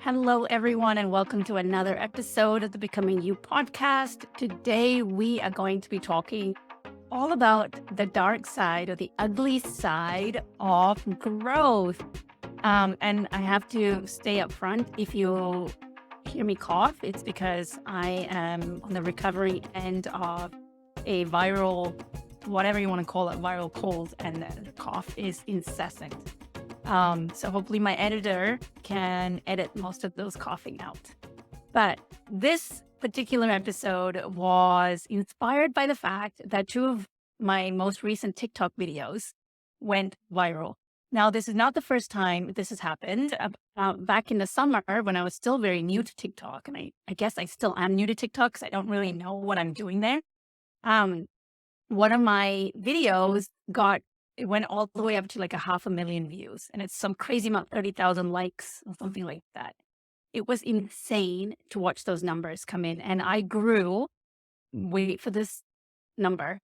Hello, everyone, and welcome to another episode of the Becoming You podcast. Today, we are going to be talking all about the dark side or the ugly side of growth. And I have to stay up front. If you hear me cough, it's because I am on the recovery end of a viral, whatever you want to call it, viral cold, and the cough is incessant. So hopefully my editor can edit most of those coughing out. But this particular episode was inspired by the fact that two of my most recent TikTok videos went viral. Now, this is not the first time this has happened. Back in the summer, when I was still very new to TikTok, and I guess I still am new to TikTok because I don't really know what I'm doing there. One of my videos it went all the way up to like 500,000 views, and it's some crazy amount, 30,000 likes or something like that. It was insane to watch those numbers come in. And I grew, wait for this number,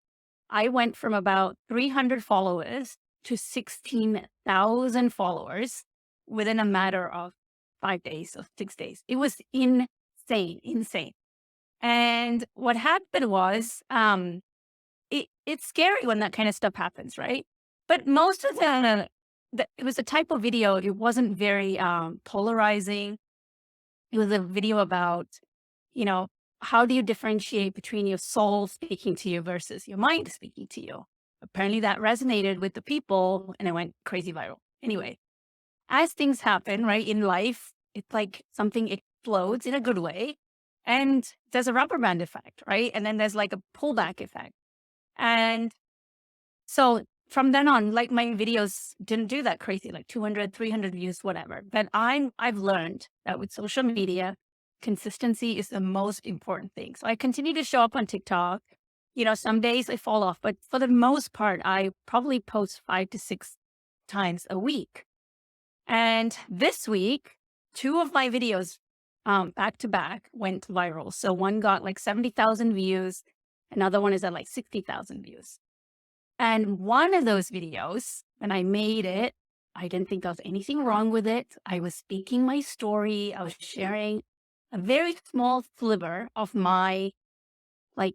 I went from about 300 followers to 16,000 followers within a matter of 5 days or 6 days. It was insane. And what happened was, it's scary when that kind of stuff happens, right? But most of it was a type of video. It wasn't very polarizing. It was a video about, how do you differentiate between your soul speaking to you versus your mind speaking to you? Apparently that resonated with the people and it went crazy viral. Anyway, as things happen, right, in life, it's like something explodes in a good way. And there's a rubber band effect, right? And then there's like a pullback effect. And so from then on, like my videos didn't do that crazy, like 200, 300 views, whatever. But I've learned that with social media, consistency is the most important thing. So I continue to show up on TikTok. Some days I fall off, but for the most part, I probably post 5 to 6 times a week. And this week, two of my videos back to back went viral. So one got like 70,000 views. Another one is at like 60,000 views. And one of those videos, when I made it, I didn't think there was anything wrong with it. I was speaking my story. I was sharing a very small sliver of my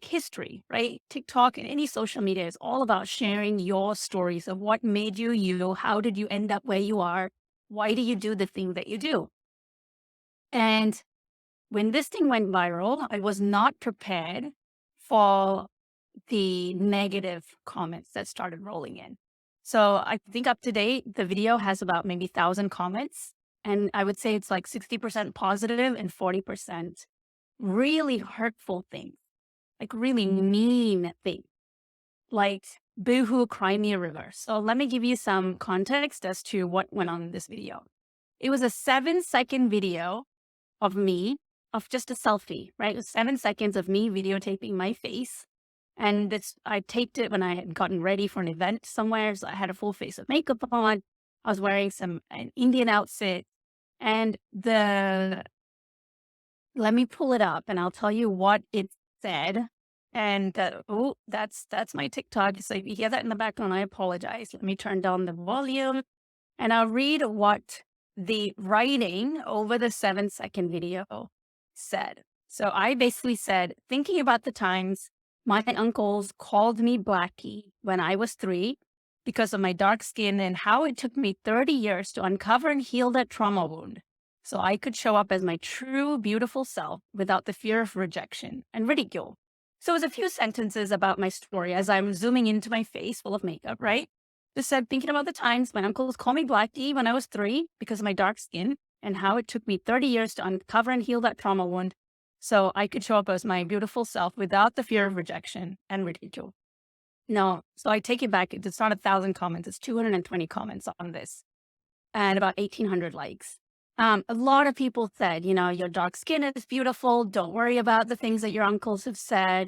history, right? TikTok and any social media is all about sharing your stories of what made you you. How did you end up where you are? Why do you do the thing that you do? And when this thing went viral, I was not prepared for the negative comments that started rolling in. So I think up to date, the video has about maybe 1,000 comments. And I would say it's like 60% positive and 40% really hurtful things, like really mean things, like boohoo, cry me a river. So let me give you some context as to what went on in this video. It was a 7-second video of me, of just a selfie, right? It was 7 seconds of me videotaping my face. And I taped it when I had gotten ready for an event somewhere. So I had a full face of makeup on. I was wearing an Indian outfit. And let me pull it up and I'll tell you what it said. And that's my TikTok. So if you hear that in the background, I apologize. Let me turn down the volume and I'll read what the writing over the 7-second video said. So I basically said, thinking about the times my uncles called me Blackie when I was 3 because of my dark skin and how it took me 30 years to uncover and heal that trauma wound so I could show up as my true, beautiful self without the fear of rejection and ridicule. So it was a few sentences about my story as I'm zooming into my face full of makeup, right? Just said, thinking about the times my uncles called me Blackie when I was 3 because of my dark skin and how it took me 30 years to uncover and heal that trauma wound so I could show up as my beautiful self without the fear of rejection and ridicule. No, so I take it back. It's not 1,000 comments. It's 220 comments on this and about 1,800 likes. A lot of people said, your dark skin is beautiful. Don't worry about the things that your uncles have said.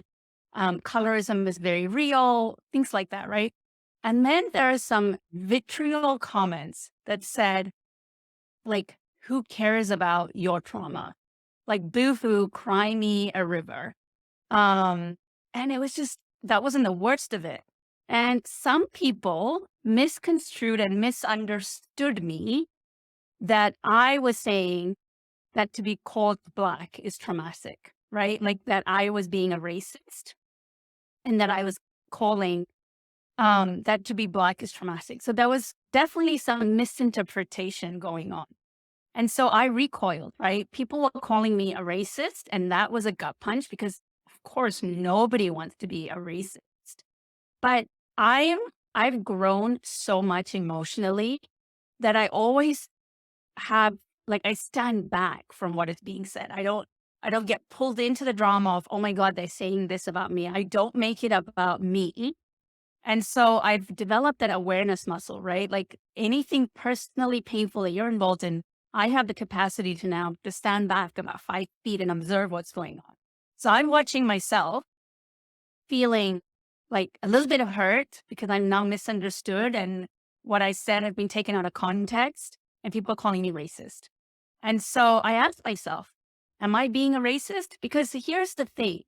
Colorism is very real, things like that, right? And then there are some vitriol comments that said, like, who cares about your trauma? Like, boo-hoo, cry me a river. And it was just, that wasn't the worst of it. And some people misconstrued and misunderstood me that I was saying that to be called Black is traumatic, right? Like that I was being a racist and that I was calling that to be Black is traumatic. So there was definitely some misinterpretation going on. And so I recoiled, right? People were calling me a racist, and that was a gut punch because, of course, nobody wants to be a racist. But I'm I've grown so much emotionally that I always have like I stand back from what is being said. I don't get pulled into the drama of, oh my God, they're saying this about me. I don't make it about me. And so I've developed that awareness muscle, right? Like anything personally painful that you're involved in, I have the capacity to now to stand back about 5 feet and observe what's going on. So I'm watching myself feeling like a little bit of hurt because I'm now misunderstood and what I said had been taken out of context and people are calling me racist. And so I asked myself, am I being a racist? Because here's the thing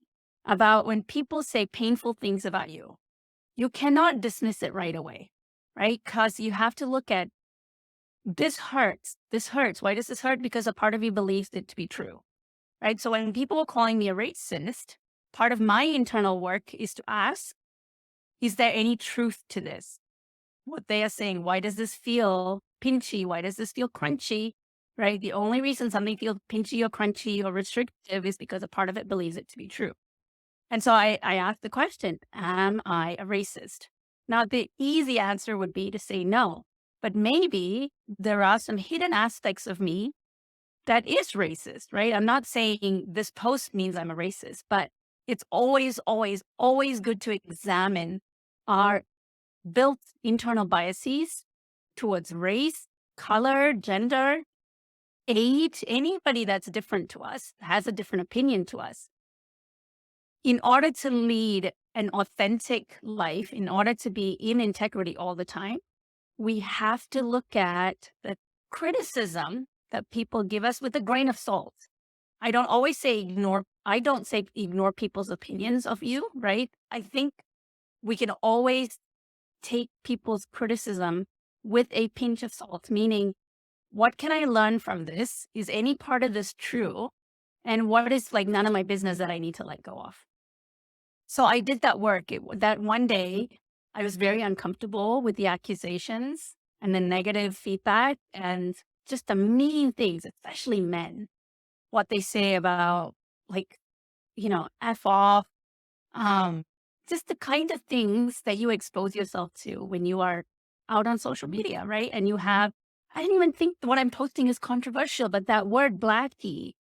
about when people say painful things about you, you cannot dismiss it right away, right? Because you have to look at this hurts. This hurts. Why does this hurt? Because a part of you believes it to be true, right? So when people are calling me a racist, part of my internal work is to ask, is there any truth to this? What they are saying, why does this feel pinchy? Why does this feel crunchy? Right? The only reason something feels pinchy or crunchy or restrictive is because a part of it believes it to be true. And so I asked the question, am I a racist? Now, the easy answer would be to say no, but maybe there are some hidden aspects of me that is racist, right? I'm not saying this post means I'm a racist, but it's always, always, always good to examine our built internal biases towards race, color, gender, age, anybody that's different to us, has a different opinion to us. In order to lead an authentic life, in order to be in integrity all the time, we have to look at the criticism that people give us with a grain of salt. I don't always say ignore. I don't say ignore people's opinions of you, right? I think we can always take people's criticism with a pinch of salt, meaning, what can I learn from this? Is any part of this true? And what is like none of my business that I need to let go of? So I did that work. That one day, I was very uncomfortable with the accusations and the negative feedback and just the mean things, especially men, what they say about like, F off, just the kind of things that you expose yourself to when you are out on social media, right? And I didn't even think what I'm posting is controversial, but that word blackie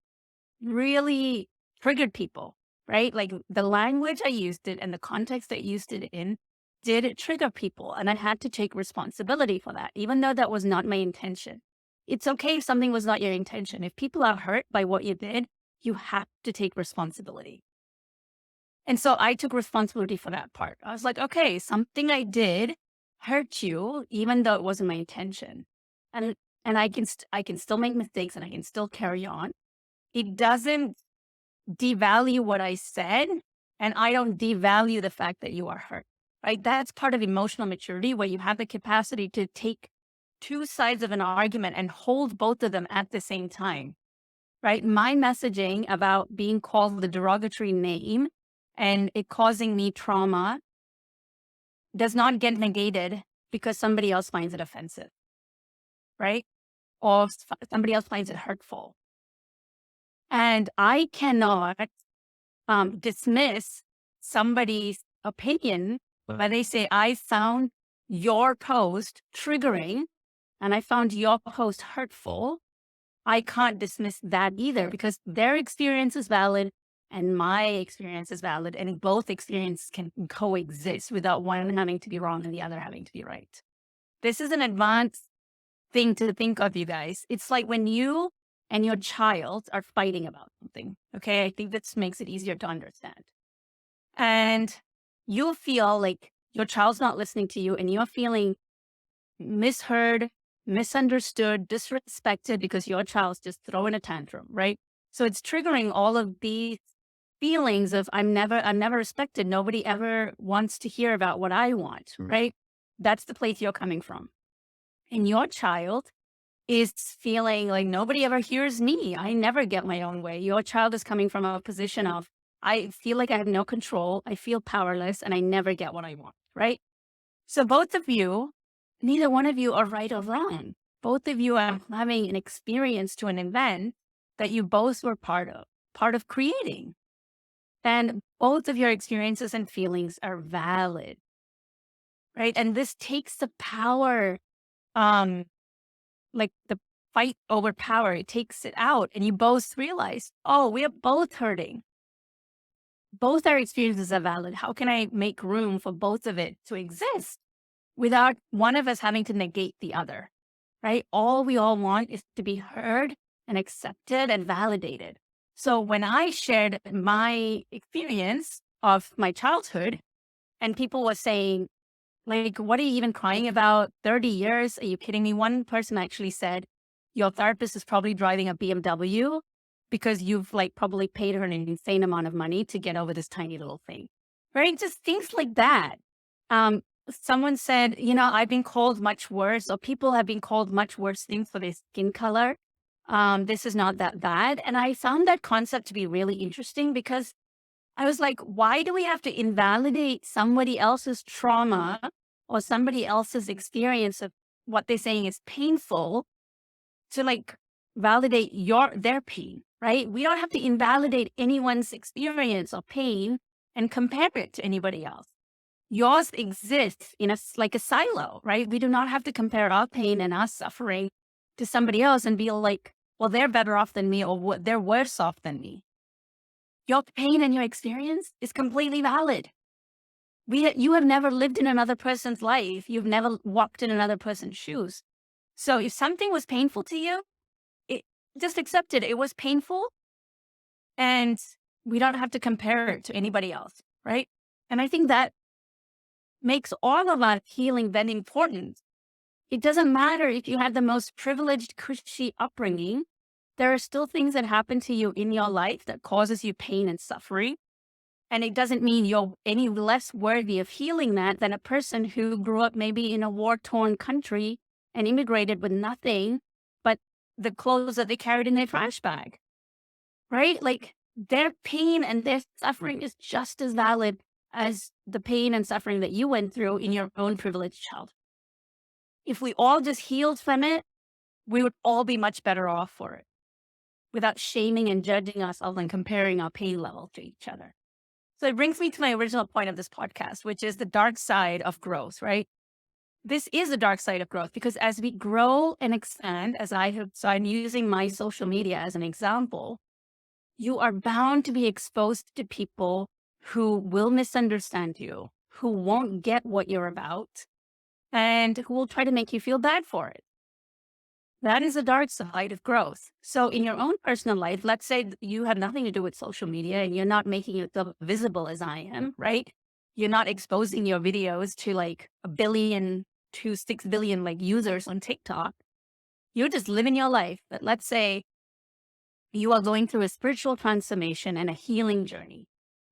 really triggered people, right? Like the language I used it and the context I used it in did it trigger people. And I had to take responsibility for that, even though that was not my intention. It's okay if something was not your intention. If people are hurt by what you did, you have to take responsibility. And so I took responsibility for that part. I was like, okay, something I did hurt you, even though it wasn't my intention. And I can still make mistakes and I can still carry on. It doesn't devalue what I said, and I don't devalue the fact that you are hurt, right? That's part of emotional maturity where you have the capacity to take two sides of an argument and hold both of them at the same time, right? My messaging about being called the derogatory name and it causing me trauma does not get negated because somebody else finds it offensive, right? Or somebody else finds it hurtful. And I cannot dismiss somebody's opinion when they say, I found your post triggering and I found your post hurtful. I can't dismiss that either because their experience is valid and my experience is valid, and both experiences can coexist without one having to be wrong and the other having to be right. This is an advanced thing to think of, you guys. It's like when you and your child are fighting about something. Okay. I think this makes it easier to understand. And you feel like your child's not listening to you and you're feeling misheard, misunderstood, disrespected because your child's just throwing a tantrum, right? So it's triggering all of these feelings of I'm never respected. Nobody ever wants to hear about what I want, right? That's the place you're coming from. And your child is feeling like nobody ever hears me. I never get my own way. Your child is coming from a position of, I feel like I have no control. I feel powerless and I never get what I want, right? So both of you, neither one of you are right or wrong. Both of you are having an experience to an event that you both were part of creating. And both of your experiences and feelings are valid, right? And this takes the power, um, like the fight over power, it takes it out. And you both realize, oh, we are both hurting. Both our experiences are valid. How can I make room for both of it to exist without one of us having to negate the other, right? All we all want is to be heard and accepted and validated. So when I shared my experience of my childhood and people were saying, like, what are you even crying about? 30 years? Are you kidding me? One person actually said, your therapist is probably driving a BMW because you've like probably paid her an insane amount of money to get over this tiny little thing, right? Just things like that. Someone said, I've been called much worse, or people have been called much worse things for their skin color. This is not that bad. And I found that concept to be really interesting because I was like, why do we have to invalidate somebody else's trauma or somebody else's experience of what they're saying is painful to like validate their pain, right? We don't have to invalidate anyone's experience or pain and compare it to anybody else. Yours exists in like a silo, right? We do not have to compare our pain and our suffering to somebody else and be like, well, they're better off than me or they're worse off than me. Your pain and your experience is completely valid. You have never lived in another person's life. You've never walked in another person's shoes. So if something was painful to you, just accept it. It was painful and we don't have to compare it to anybody else, right? And I think that makes all of our healing then important. It doesn't matter if you had the most privileged, cushy upbringing. There are still things that happen to you in your life that causes you pain and suffering. And it doesn't mean you're any less worthy of healing that than a person who grew up maybe in a war-torn country and immigrated with nothing but the clothes that they carried in their trash bag, right? Like their pain and their suffering is just as valid as the pain and suffering that you went through in your own privileged childhood. If we all just healed from it, we would all be much better off for it without shaming and judging ourselves and comparing our pain level to each other. So it brings me to my original point of this podcast, which is the dark side of growth, right? This is the dark side of growth because as we grow and expand, so I'm using my social media as an example, you are bound to be exposed to people who will misunderstand you, who won't get what you're about, and who will try to make you feel bad for it. That is the dark side of growth. So in your own personal life, let's say you have nothing to do with social media and you're not making yourself visible as I am, right? You're not exposing your videos to like 1 billion to 6 billion like users on TikTok. You're just living your life. But let's say you are going through a spiritual transformation and a healing journey.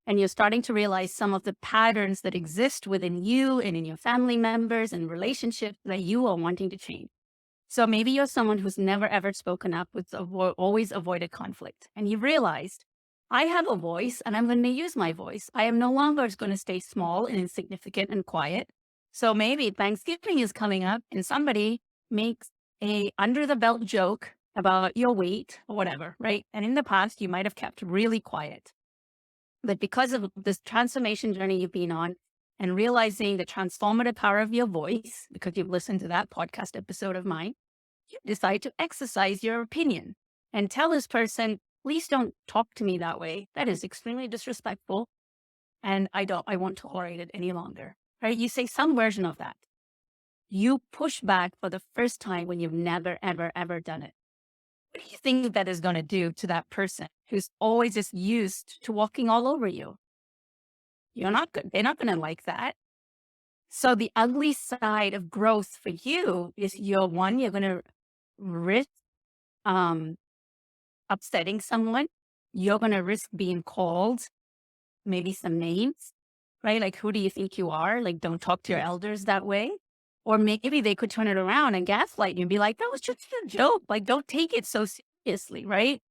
And you're starting to realize some of the patterns that exist within you and in your family members and relationships that you are wanting to change. So maybe you're someone who's never ever spoken up, with always avoided conflict. And you've realized, I have a voice and I'm going to use my voice. I am no longer going to stay small and insignificant and quiet. So maybe Thanksgiving is coming up and somebody makes a under the belt joke about your weight or whatever, right? And in the past, you might have kept really quiet. But because of this transformation journey you've been on, and realizing the transformative power of your voice, because you've listened to that podcast episode of mine, you decide to exercise your opinion and tell this person, please don't talk to me that way. That is extremely disrespectful. And I won't tolerate it any longer, right? You say some version of that. You push back for the first time when you've never, ever, ever done it. What do you think that is going to do to that person who's always just used to walking all over you? You're not good. They're not going to like that. So the ugly side of growth for you is you're going to risk upsetting someone. You're going to risk being called maybe some names, right? Like, who do you think you are? Like, don't talk to your elders that way. Or maybe they could turn it around and gaslight you and be like, that was just a joke. Like, don't take it so seriously, right?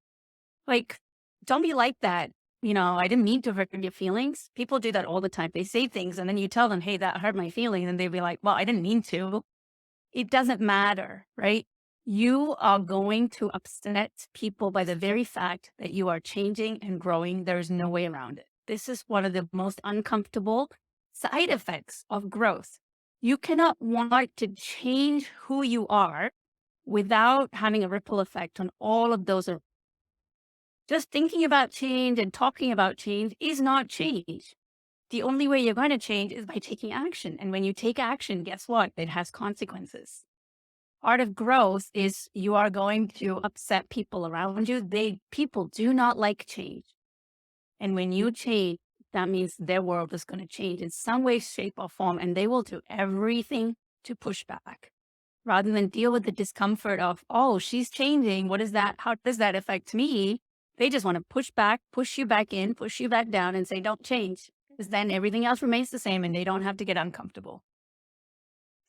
Like, don't be like that. I didn't mean to hurt your feelings. People do that all the time. They say things and then you tell them, hey, that hurt my feelings. And they'll be like, well, I didn't mean to. It doesn't matter, right? You are going to upset people by the very fact that you are changing and growing. There's no way around it. This is one of the most uncomfortable side effects of growth. You cannot want to change who you are without having a ripple effect on all of those. Just thinking about change and talking about change is not change. The only way you're going to change is by taking action. And when you take action, guess what? It has consequences. Part of growth is you are going to upset people around you. People do not like change. And when you change, that means their world is going to change in some way, shape, or form. And they will do everything to push back rather than deal with the discomfort of, oh, she's changing. What is that? How does that affect me? They just want to push back, push you back in, push you back down and say, don't change. Because then everything else remains the same and they don't have to get uncomfortable.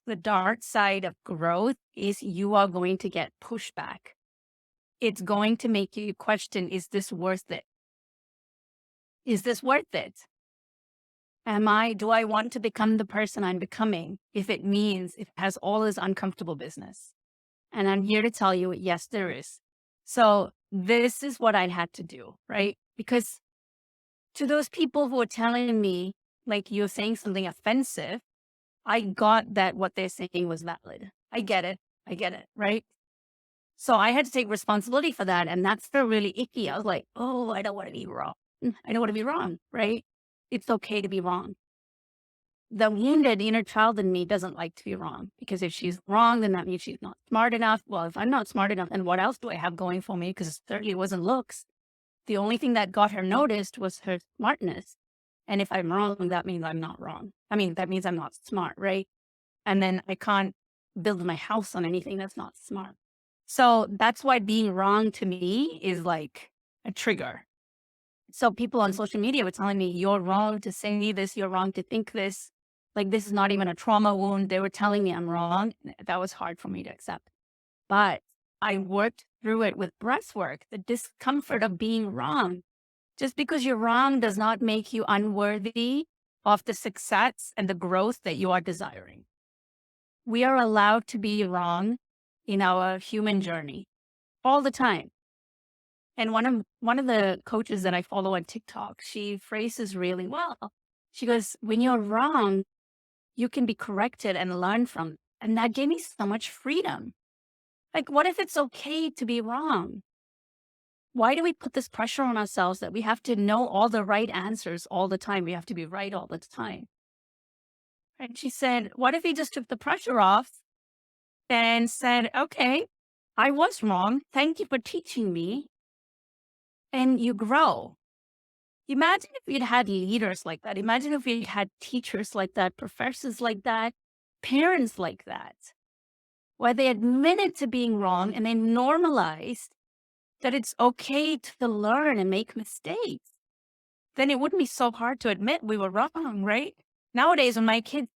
The dark side of growth is you are going to get pushback. It's going to make you question, is this worth it? Is this worth it? Do I want to become the person I'm becoming if it has all this uncomfortable business? And I'm here to tell you, yes, there is. So this is what I had to do, right? Because to those people who are telling me, like you're saying something offensive, I got that what they're saying was valid. I get it, right? So I had to take responsibility for that. And that's felt really icky. I was like, oh, I don't want to be wrong. I don't want to be wrong, right? It's okay to be wrong. The wounded inner child in me doesn't like to be wrong because if she's wrong, then that means she's not smart enough. Well, if I'm not smart enough, then what else do I have going for me? Because it certainly wasn't looks. The only thing that got her noticed was her smartness. And if I'm wrong, that means I'm not wrong. I mean, that means I'm not smart, right? And then I can't build my house on anything that's not smart. So that's why being wrong to me is like a trigger. So people on social media were telling me, you're wrong to say this, you're wrong to think this. Like, this is not even a trauma wound. They were telling me I'm wrong. That was hard for me to accept. But I worked through it with breath work, the discomfort of being wrong. Just because you're wrong does not make you unworthy of the success and the growth that you are desiring. We are allowed to be wrong in our human journey all the time. And one of the coaches that I follow on TikTok, she phrases really well. She goes, when you're wrong, you can be corrected and learn from it. And that gave me so much freedom. Like, what if it's okay to be wrong? Why do we put this pressure on ourselves that we have to know all the right answers all the time? We have to be right all the time. And she said, what if he just took the pressure off and said, okay, I was wrong. Thank you for teaching me. And you grow. Imagine if we'd had leaders like that. Imagine if we had teachers like that, professors like that, parents like that, where they admitted to being wrong and they normalized that it's okay to learn and make mistakes. Then it wouldn't be so hard to admit we were wrong, right? Nowadays, when my kids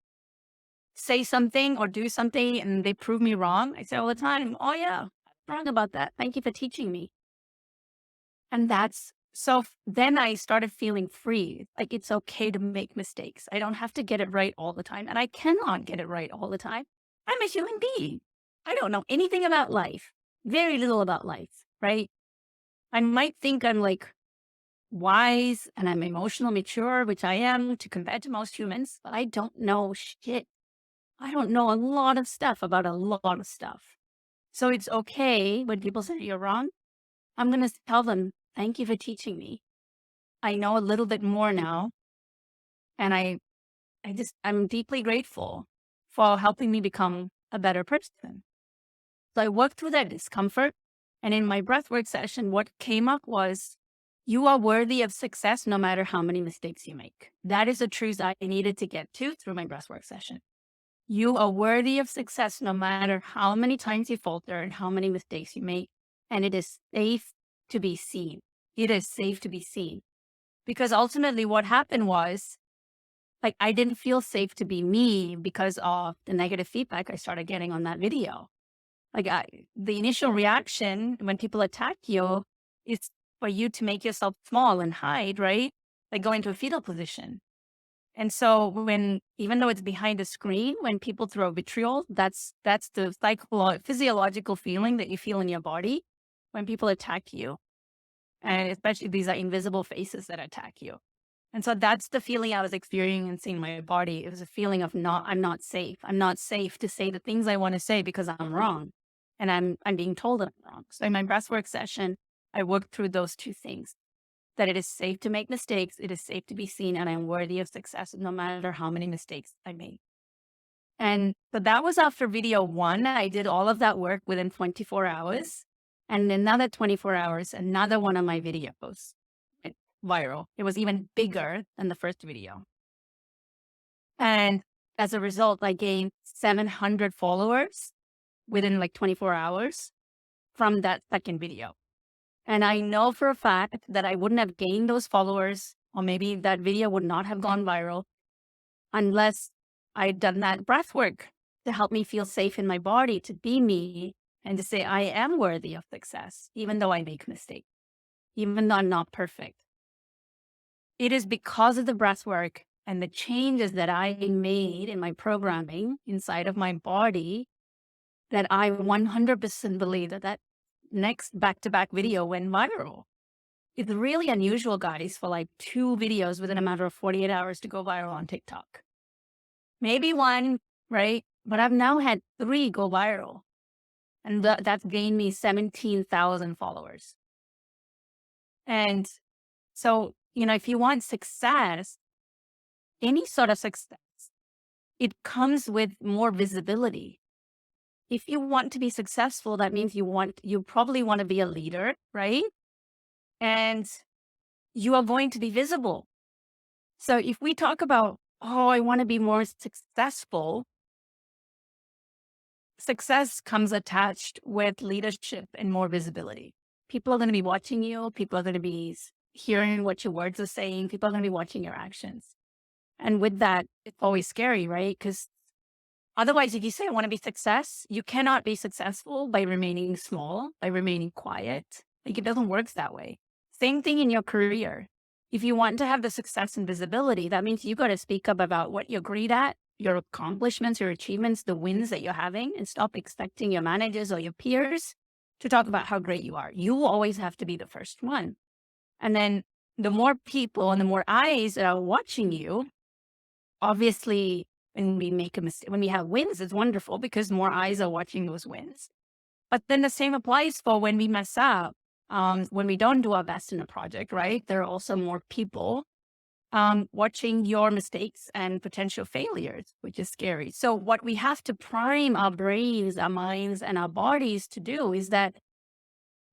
say something or do something and they prove me wrong, I say all the time, oh yeah, I'm wrong about that. Thank you for teaching me. And then I started feeling free. Like, it's okay to make mistakes. I don't have to get it right all the time. And I cannot get it right all the time. I'm a human being. I don't know anything about life, very little about life, right? I might think I'm like wise and I'm emotional mature, which I am to compare to most humans, but I don't know shit. I don't know a lot of stuff about a lot of stuff. So it's okay when people say you're wrong. I'm going to tell them, thank you for teaching me. I know a little bit more now. And I'm deeply grateful for helping me become a better person. So I worked through that discomfort. And in my breathwork session, what came up was, you are worthy of success no matter how many mistakes you make. That is a truth I needed to get to through my breathwork session. You are worthy of success no matter how many times you falter and how many mistakes you make. And it is safe to be seen. It is safe to be seen. Because ultimately what happened was, Like I didn't feel safe to be me because of the negative feedback I started getting on that video. The initial reaction when people attack you is for you to make yourself small and hide, right? Like go into a fetal position. And so even though it's behind a screen, when people throw vitriol, that's the physiological feeling that you feel in your body when people attack you. And especially these are invisible faces that attack you. And so that's the feeling I was experiencing in my body. It was a feeling of I'm not safe. I'm not safe to say the things I want to say because I'm wrong. And I'm being told that I'm wrong. So in my breathwork session, I worked through those two things, that it is safe to make mistakes. It is safe to be seen, and I'm worthy of success no matter how many mistakes I make. And but that was after video one. I did all of that work within 24 hours. And another 24 hours, another one of my videos went viral. It was even bigger than the first video. And as a result, I gained 700 followers within like 24 hours from that second video. And I know for a fact that I wouldn't have gained those followers, or maybe that video would not have gone viral unless I'd done that breath work to help me feel safe in my body, to be me, and to say I am worthy of success, even though I make mistakes, even though I'm not perfect. It is because of the breath work and the changes that I made in my programming inside of my body that I 100% believe that next back-to-back video went viral. It's really unusual, guys, for like 2 videos within a matter of 48 hours to go viral on TikTok. Maybe 1, right? But I've now had 3 go viral. And that's gained me 17,000 followers. And so, if you want success, any sort of success, it comes with more visibility. If you want to be successful, that means you probably want to be a leader, right? And you are going to be visible. So if we talk about, I want to be more successful, success comes attached with leadership and more visibility. People are going to be watching you. People are going to be hearing what your words are saying. People are going to be watching your actions. And with that, it's always scary, right? Because otherwise, if you say, I want to be success, you cannot be successful by remaining small, by remaining quiet. Like it doesn't work that way. Same thing in your career. If you want to have the success and visibility, that means you got to speak up about what you're great at, your accomplishments, your achievements, the wins that you're having, and stop expecting your managers or your peers to talk about how great you are. You always have to be the first one. And then the more people and the more eyes that are watching you, obviously, when we make a mistake, when we have wins, it's wonderful because more eyes are watching those wins. But then the same applies for when we mess up, when we don't do our best in a project, right? There are also more people watching your mistakes and potential failures, which is scary. So what we have to prime our brains, our minds, and our bodies to do is that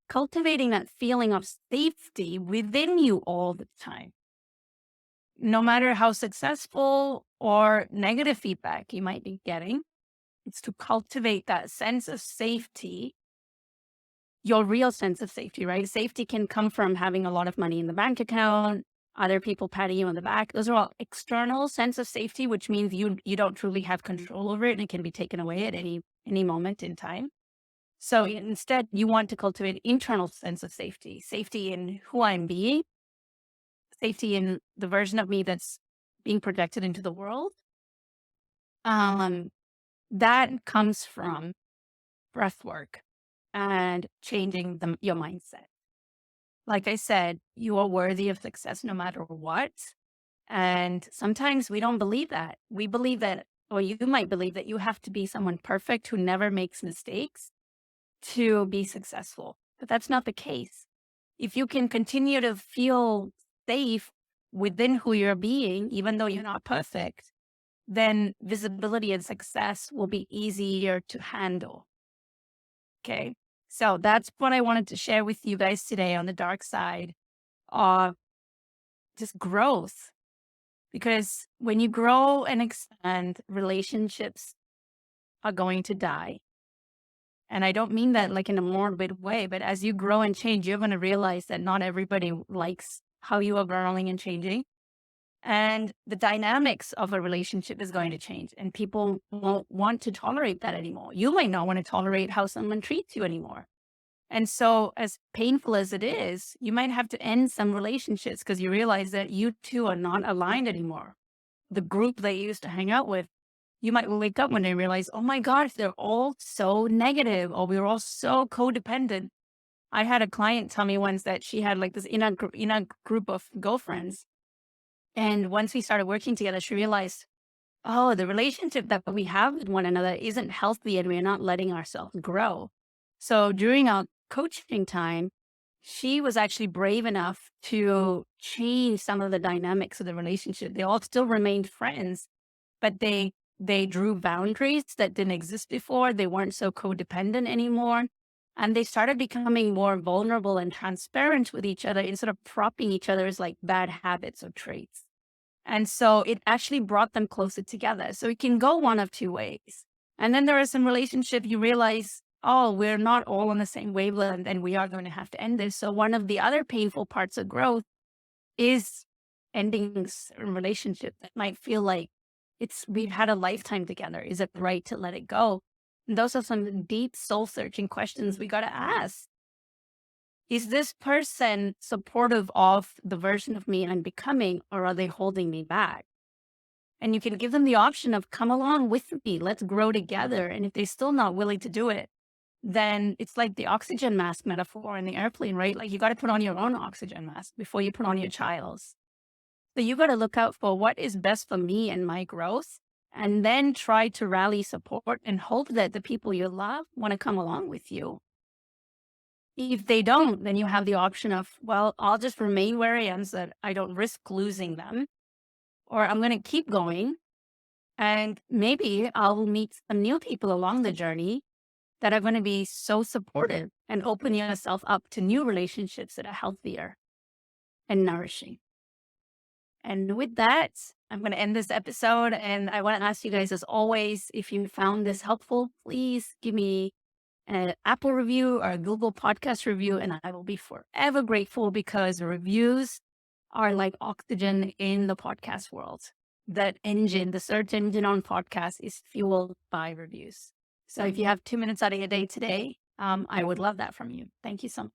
cultivating that feeling of safety within you all the time. No matter how successful or negative feedback you might be getting, it's to cultivate that sense of safety, your real sense of safety, right? Safety can come from having a lot of money in the bank account, other people patting you on the back. Those are all external sense of safety, which means you don't truly have control over it and it can be taken away at any moment in time. So instead, you want to cultivate internal sense of safety, safety in who I'm being, safety in the version of me that's being projected into the world. That comes from breath work and changing your mindset. Like I said, you are worthy of success no matter what. And sometimes we don't believe that. We believe that, or you might believe that you have to be someone perfect who never makes mistakes to be successful. But that's not the case. If you can continue to feel safe within who you're being, even though you're not perfect, then visibility and success will be easier to handle. Okay. So that's what I wanted to share with you guys today on the dark side of just growth. Because when you grow and expand, relationships are going to die. And I don't mean that like in a morbid way, but as you grow and change, you're going to realize that not everybody likes how you are growing and changing. And the dynamics of a relationship is going to change, and people won't want to tolerate that anymore. You might not want to tolerate how someone treats you anymore. And so, as painful as it is, you might have to end some relationships because you realize that you two are not aligned anymore. The group that you used to hang out with, you might wake up one day and realize, oh my gosh, they're all so negative, or we were all so codependent. I had a client tell me once that she had like this in a group of girlfriends. And once we started working together, she realized, oh, the relationship that we have with one another isn't healthy and we're not letting ourselves grow. So during our coaching time, she was actually brave enough to change some of the dynamics of the relationship. They all still remained friends, but they drew boundaries that didn't exist before. They weren't so codependent anymore. And they started becoming more vulnerable and transparent with each other instead of propping each other's like bad habits or traits. And so it actually brought them closer together. So it can go one of two ways. And then there are some relationships you realize, oh, we're not all on the same wavelength and we are going to have to end this. So one of the other painful parts of growth is ending a relationship that might feel like we've had a lifetime together. Is it right to let it go? And those are some deep soul searching questions we got to ask. Is this person supportive of the version of me I'm becoming, or are they holding me back? And you can give them the option of come along with me, let's grow together. And if they're still not willing to do it, then it's like the oxygen mask metaphor in the airplane, right? Like you got to put on your own oxygen mask before you put on your child's. So you got to look out for what is best for me and my growth, and then try to rally support and hope that the people you love want to come along with you. If they don't, then you have the option of, well, I'll just remain where I am so that I don't risk losing them, or I'm going to keep going. And maybe I'll meet some new people along the journey that are going to be so supportive and open yourself up to new relationships that are healthier and nourishing. And with that, I'm going to end this episode. And I want to ask you guys, as always, if you found this helpful, please give me an Apple review or a Google podcast review. And I will be forever grateful, because reviews are like oxygen in the podcast world. That engine, the search engine on podcasts, is fueled by reviews. So if you have 2 minutes out of your day today, I would love that from you. Thank you so much.